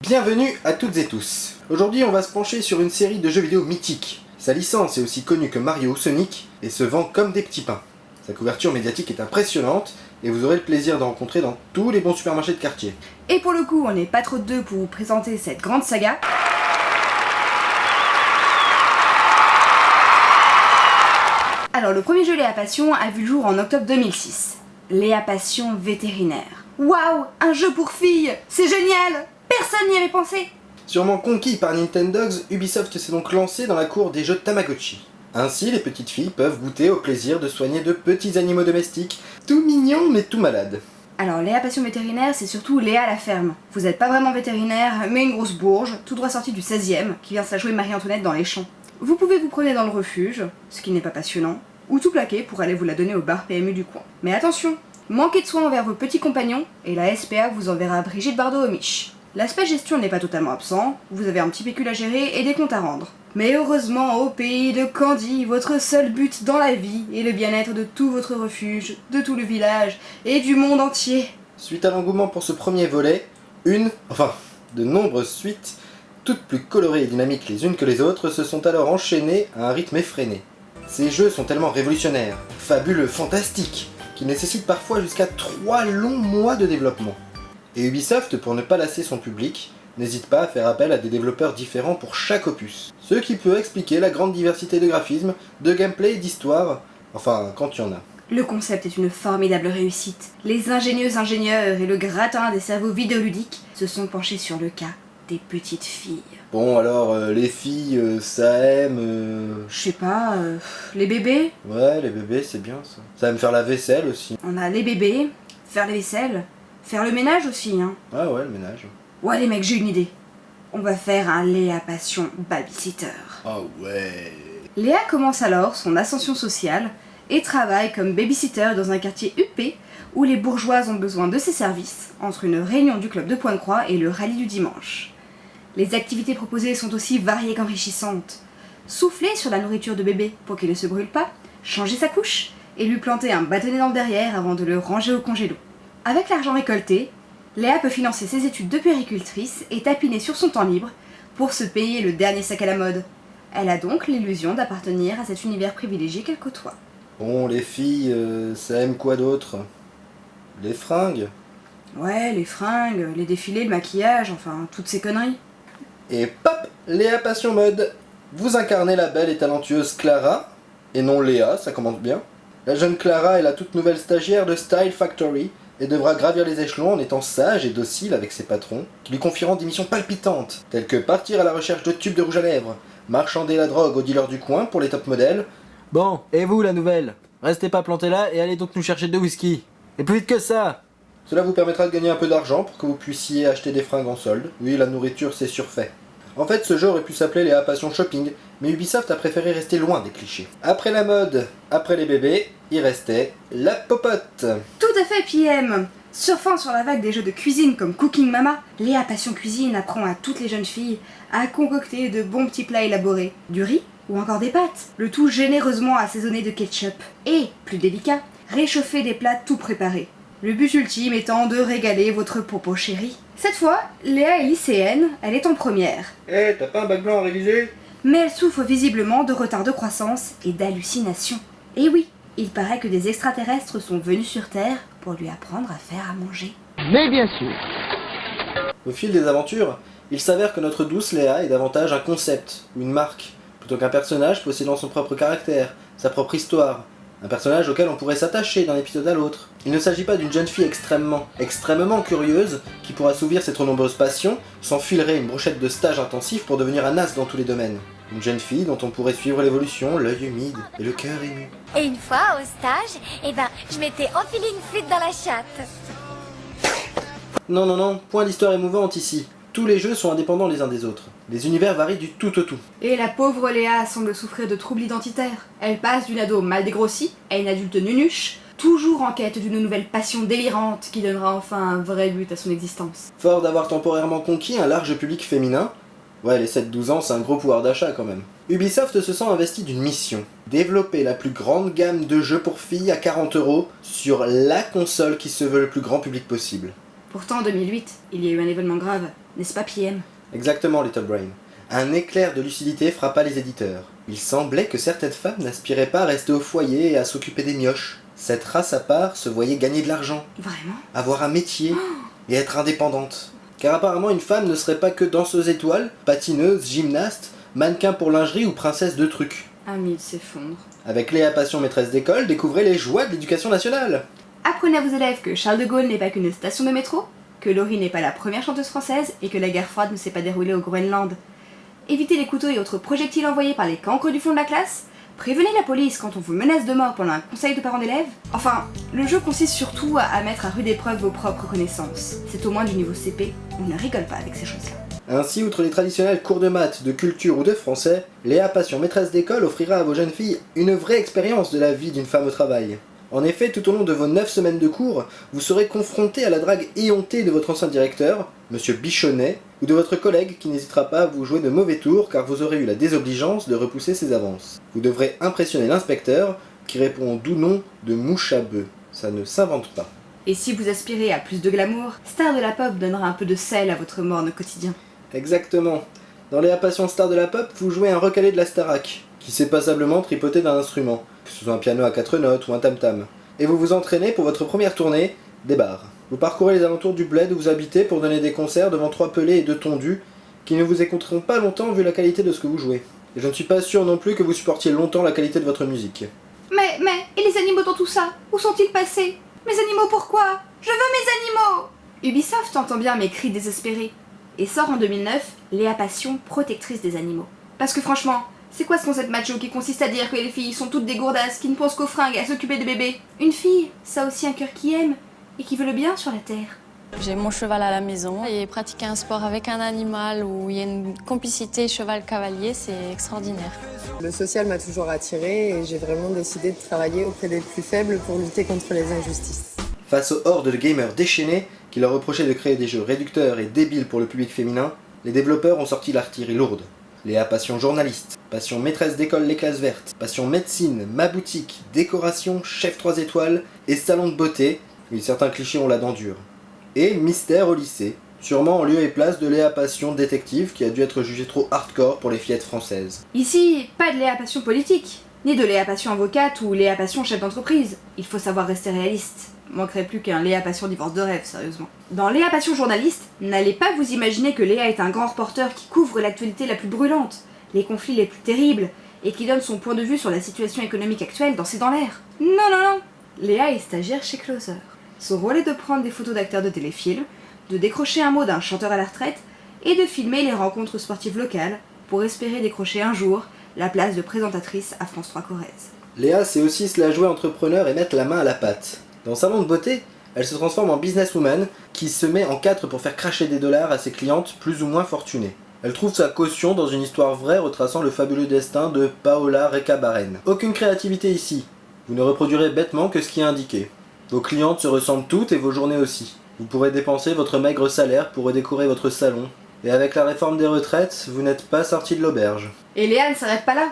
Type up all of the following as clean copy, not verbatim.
Bienvenue à toutes et tous. Aujourd'hui on va se pencher sur une série de jeux vidéo mythiques. Sa licence est aussi connue que Mario ou Sonic et se vend comme des petits pains. Sa couverture médiatique est impressionnante et vous aurez le plaisir d'en rencontrer dans tous les bons supermarchés de quartier. Et pour le coup, on n'est pas trop de deux pour vous présenter cette grande saga. Alors le premier jeu Léa Passion a vu le jour en octobre 2006. Léa Passion vétérinaire. Waouh, un jeu pour filles, c'est génial! Personne n'y avait pensé! Sûrement conquis par Nintendogs, Ubisoft s'est donc lancé dans la cour des jeux Tamagotchi. Ainsi, les petites filles peuvent goûter au plaisir de soigner de petits animaux domestiques, tout mignons mais tout malades. Alors Léa Passion vétérinaire, c'est surtout Léa la ferme. Vous n'êtes pas vraiment vétérinaire, mais une grosse bourge, tout droit sortie du 16e, qui vient se la jouer Marie-Antoinette dans les champs. Vous pouvez vous promener dans le refuge, ce qui n'est pas passionnant, ou tout plaquer pour aller vous la donner au bar PMU du coin. Mais attention, manquez de soin envers vos petits compagnons, et la SPA vous enverra Brigitte Bardot au Mich. L'aspect gestion n'est pas totalement absent, vous avez un petit pécule à gérer et des comptes à rendre. Mais heureusement, au pays de Candy, votre seul but dans la vie est le bien-être de tout votre refuge, de tout le village et du monde entier. Suite à l'engouement pour ce premier volet, de nombreuses suites, toutes plus colorées et dynamiques les unes que les autres, se sont alors enchaînées à un rythme effréné. Ces jeux sont tellement révolutionnaires, fabuleux, fantastiques, qu'ils nécessitent parfois jusqu'à 3 longs mois de développement. Et Ubisoft, pour ne pas lasser son public, n'hésite pas à faire appel à des développeurs différents pour chaque opus. Ce qui peut expliquer la grande diversité de graphismes, de gameplay et d'histoire, enfin quand il y en a. Le concept est une formidable réussite. Les ingénieux ingénieurs et le gratin des cerveaux vidéoludiques se sont penchés sur le cas des petites filles. Bon alors, les filles, ça aime... Je sais pas, les bébés. Ouais, les bébés c'est bien ça. Ça aime faire la vaisselle aussi. On a les bébés, faire la vaisselle, faire le ménage aussi, hein. Ah ouais, le ménage. Ouais les mecs, j'ai une idée. On va faire un Léa Passion babysitter. Ah ouais. Léa commence alors son ascension sociale et travaille comme babysitter dans un quartier huppé où les bourgeoises ont besoin de ses services entre une réunion du club de Pointe-Croix et le rallye du dimanche. Les activités proposées sont aussi variées qu'enrichissantes. Souffler sur la nourriture de bébé pour qu'il ne se brûle pas, changer sa couche et lui planter un bâtonnet dans le derrière avant de le ranger au congélo. Avec l'argent récolté, Léa peut financer ses études de puéricultrice et tapiner sur son temps libre pour se payer le dernier sac à la mode. Elle a donc l'illusion d'appartenir à cet univers privilégié qu'elle côtoie. Bon, les filles, ça aime quoi d'autre? Les fringues? Ouais, les fringues, les défilés, le maquillage, enfin, toutes ces conneries. Et pop, Léa Passion Mode. Vous incarnez la belle et talentueuse Clara, et non Léa, ça commence bien. La jeune Clara est la toute nouvelle stagiaire de Style Factory, et devra gravir les échelons en étant sage et docile avec ses patrons, qui lui confieront des missions palpitantes, telles que partir à la recherche de tubes de rouge à lèvres, marchander la drogue aux dealers du coin pour les top modèles. Bon, et vous la nouvelle? Restez pas plantés là et allez donc nous chercher de whisky. Et plus vite que ça! Cela vous permettra de gagner un peu d'argent pour que vous puissiez acheter des fringues en solde. Oui, la nourriture c'est surfait. En fait, ce jeu aurait pu s'appeler Léa Passion Shopping, mais Ubisoft a préféré rester loin des clichés. Après la mode, après les bébés, il restait la popote. Tout à fait, PM. Surfant sur la vague des jeux de cuisine comme Cooking Mama, Léa Passion Cuisine apprend à toutes les jeunes filles à concocter de bons petits plats élaborés, du riz ou encore des pâtes, le tout généreusement assaisonné de ketchup. Et, plus délicat, réchauffer des plats tout préparés. Le but ultime étant de régaler votre popo chéri. Cette fois, Léa est lycéenne, elle est en première. Eh, t'as pas un bac blanc à réviser? Mais elle souffre visiblement de retard de croissance et d'hallucinations. Et oui, il paraît que des extraterrestres sont venus sur Terre pour lui apprendre à faire à manger. Mais bien sûr. Au fil des aventures, il s'avère que notre douce Léa est davantage un concept, ou une marque, plutôt qu'un personnage possédant son propre caractère, sa propre histoire. Un personnage auquel on pourrait s'attacher d'un épisode à l'autre. Il ne s'agit pas d'une jeune fille extrêmement curieuse, qui pour assouvir ses trop nombreuses passions, s'enfilerait une brochette de stage intensif pour devenir un as dans tous les domaines. Une jeune fille dont on pourrait suivre l'évolution, l'œil humide et le cœur ému. Et une fois, au stage, je m'étais enfilé une flûte dans la chatte. Non, point d'histoire émouvante ici. Tous les jeux sont indépendants les uns des autres. Les univers varient du tout au tout. Et la pauvre Léa semble souffrir de troubles identitaires. Elle passe d'une ado mal dégrossie à une adulte nunuche, toujours en quête d'une nouvelle passion délirante qui donnera enfin un vrai but à son existence. Fort d'avoir temporairement conquis un large public féminin, ouais les 7-12 ans c'est un gros pouvoir d'achat quand même, Ubisoft se sent investi d'une mission. Développer la plus grande gamme de jeux pour filles à 40 € sur la console qui se veut le plus grand public possible. Pourtant, en 2008, il y a eu un événement grave. n'est-ce pas PM? Exactement, Little Brain. Un éclair de lucidité frappa les éditeurs. Il semblait que certaines femmes n'aspiraient pas à rester au foyer et à s'occuper des mioches. Cette race à part se voyait gagner de l'argent, Vraiment? avoir un métier et être indépendante. Car apparemment une femme ne serait pas que danseuse étoile, patineuse, gymnaste, mannequin pour lingerie ou princesse de trucs. Un mythe s'effondre. Avec Léa Passion, maîtresse d'école, découvrez les joies de l'éducation nationale. Apprenez à vos élèves que Charles de Gaulle n'est pas qu'une station de métro, que Laurie n'est pas la première chanteuse française et que la guerre froide ne s'est pas déroulée au Groenland. Évitez les couteaux et autres projectiles envoyés par les cancres du fond de la classe. Prévenez la police quand on vous menace de mort pendant un conseil de parents d'élèves. Enfin, le jeu consiste surtout à mettre à rude épreuve vos propres connaissances. C'est au moins du niveau CP, on ne rigole pas avec ces choses-là. Ainsi, outre les traditionnels cours de maths, de culture ou de français, Léa Passion, maîtresse d'école, offrira à vos jeunes filles une vraie expérience de la vie d'une femme au travail. En effet, tout au long de vos 9 semaines de cours, vous serez confronté à la drague éhontée de votre ancien directeur, Monsieur Bichonnet, ou de votre collègue qui n'hésitera pas à vous jouer de mauvais tours car vous aurez eu la désobligeance de repousser ses avances. Vous devrez impressionner l'inspecteur qui répond au doux nom de mouche à bœuf. Ça ne s'invente pas. Et si vous aspirez à plus de glamour, Star de la Pop donnera un peu de sel à votre morne quotidien. Exactement. Dans Léa Passion Star de la Pop, vous jouez un recalé de la Starac, qui sait passablement tripoter d'un instrument, que ce soit un piano à 4 notes ou un tam-tam. Et vous vous entraînez pour votre première tournée, des bars. Vous parcourez les alentours du bled où vous habitez pour donner des concerts devant 3 pelés et 2 tondus, qui ne vous écouteront pas longtemps vu la qualité de ce que vous jouez. Et je ne suis pas sûr non plus que vous supportiez longtemps la qualité de votre musique. Mais, et les animaux dans tout ça? Où sont-ils passés? Mes animaux pourquoi? Je veux mes animaux! Ubisoft entend bien mes cris désespérés, et sort en 2009 Léa Passion, protectrice des animaux. Parce que franchement, c'est quoi ce concept macho qui consiste à dire que les filles sont toutes des gourdasses qui ne pensent qu'aux fringues et à s'occuper des bébés? Une fille, ça a aussi un cœur qui aime, et qui veut le bien sur la terre. J'ai mon cheval à la maison et pratiquer un sport avec un animal où il y a une complicité cheval-cavalier, c'est extraordinaire. Le social m'a toujours attirée et j'ai vraiment décidé de travailler auprès des plus faibles pour lutter contre les injustices. Face aux hordes de gamers déchaînés qui leur reprochaient de créer des jeux réducteurs et débiles pour le public féminin, les développeurs ont sorti l'artillerie lourde. Léa Passion journaliste, Passion maîtresse d'école Les Classes Vertes, Passion médecine, ma boutique, décoration, chef 3 étoiles et salon de beauté, oui certains clichés ont la dent dure. Et mystère au lycée, sûrement en lieu et place de Léa Passion détective qui a dû être jugée trop hardcore pour les fillettes françaises. Ici, pas de Léa Passion politique, ni de Léa Passion avocate ou Léa Passion chef d'entreprise. Il faut savoir rester réaliste. Manquerait plus qu'un Léa Passion divorce de rêve, sérieusement. Dans Léa Passion journaliste, n'allez pas vous imaginer que Léa est un grand reporter qui couvre l'actualité la plus brûlante, les conflits les plus terribles, et qui donne son point de vue sur la situation économique actuelle dans C'est dans l'air. Non, non, non. Léa est stagiaire chez Closer. Son rôle est de prendre des photos d'acteurs de téléfilms, de décrocher un mot d'un chanteur à la retraite, et de filmer les rencontres sportives locales, pour espérer décrocher un jour la place de présentatrice à France 3 Corrèze. Léa sait aussi se la jouer entrepreneur et mettre la main à la pâte. Dans Salon de beauté, elle se transforme en businesswoman qui se met en 4 pour faire cracher des dollars à ses clientes plus ou moins fortunées. Elle trouve sa caution dans une histoire vraie retraçant le fabuleux destin de Paola Recabarren. Aucune créativité ici. Vous ne reproduirez bêtement que ce qui est indiqué. Vos clientes se ressemblent toutes et vos journées aussi. Vous pourrez dépenser votre maigre salaire pour redécorer votre salon. Et avec la réforme des retraites, vous n'êtes pas sorti de l'auberge. Et Léa ne s'arrête pas là.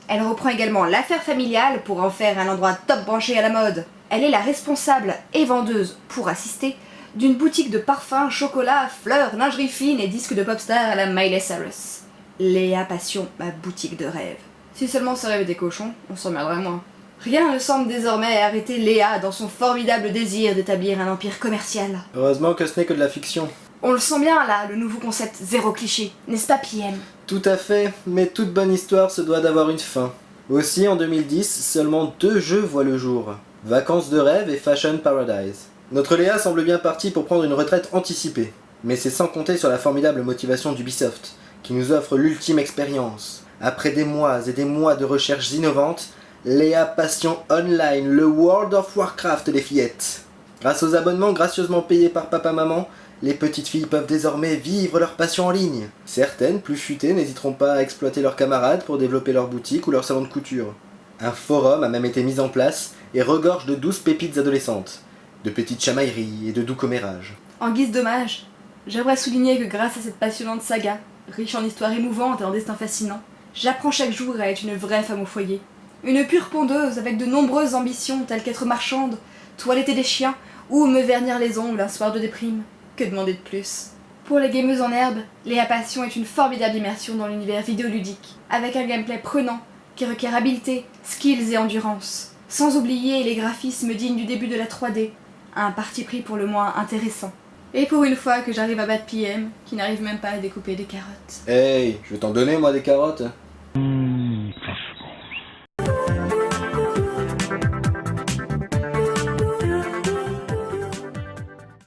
Elle reprend également l'affaire familiale pour en faire un endroit top branché à la mode. Elle est la responsable et vendeuse, pour assister, d'une boutique de parfums, chocolat, fleurs, lingerie fine et disques de popstar à la Miley Cyrus. Léa Passion, ma boutique de rêve. Si seulement ce rêve était cochon, on s'emmerderait moins. Rien ne semble désormais arrêter Léa dans son formidable désir d'établir un empire commercial. Heureusement que ce n'est que de la fiction. On le sent bien là, le nouveau concept zéro cliché, n'est-ce pas PM? Tout à fait, mais toute bonne histoire se doit d'avoir une fin. Aussi, en 2010, seulement 2 jeux voient le jour. Vacances de rêve et Fashion Paradise. Notre Léa semble bien partie pour prendre une retraite anticipée. Mais c'est sans compter sur la formidable motivation d'Ubisoft, qui nous offre l'ultime expérience. Après des mois et des mois de recherches innovantes, Léa Passion Online, le World of Warcraft des fillettes. Grâce aux abonnements gracieusement payés par papa-maman, les petites filles peuvent désormais vivre leur passion en ligne. Certaines, plus futées, n'hésiteront pas à exploiter leurs camarades pour développer leur boutique ou leur salon de couture. Un forum a même été mis en place et regorge de douces pépites adolescentes, de petites chamailleries et de doux commérages. En guise d'hommage, j'aimerais souligner que grâce à cette passionnante saga, riche en histoires émouvantes et en destins fascinants, j'apprends chaque jour à être une vraie femme au foyer. Une pure pondeuse avec de nombreuses ambitions telles qu'être marchande, toiletter des chiens ou me vernir les ongles un soir de déprime. Que demander de plus? Pour les gameuses en herbe, Léa Passion est une formidable immersion dans l'univers vidéoludique, avec un gameplay prenant qui requiert habileté, skills et endurance, sans oublier les graphismes dignes du début de la 3D, un parti pris pour le moins intéressant. Et pour une fois que j'arrive à battre PM, qui n'arrive même pas à découper des carottes. Hey, je vais t'en donner moi des carottes.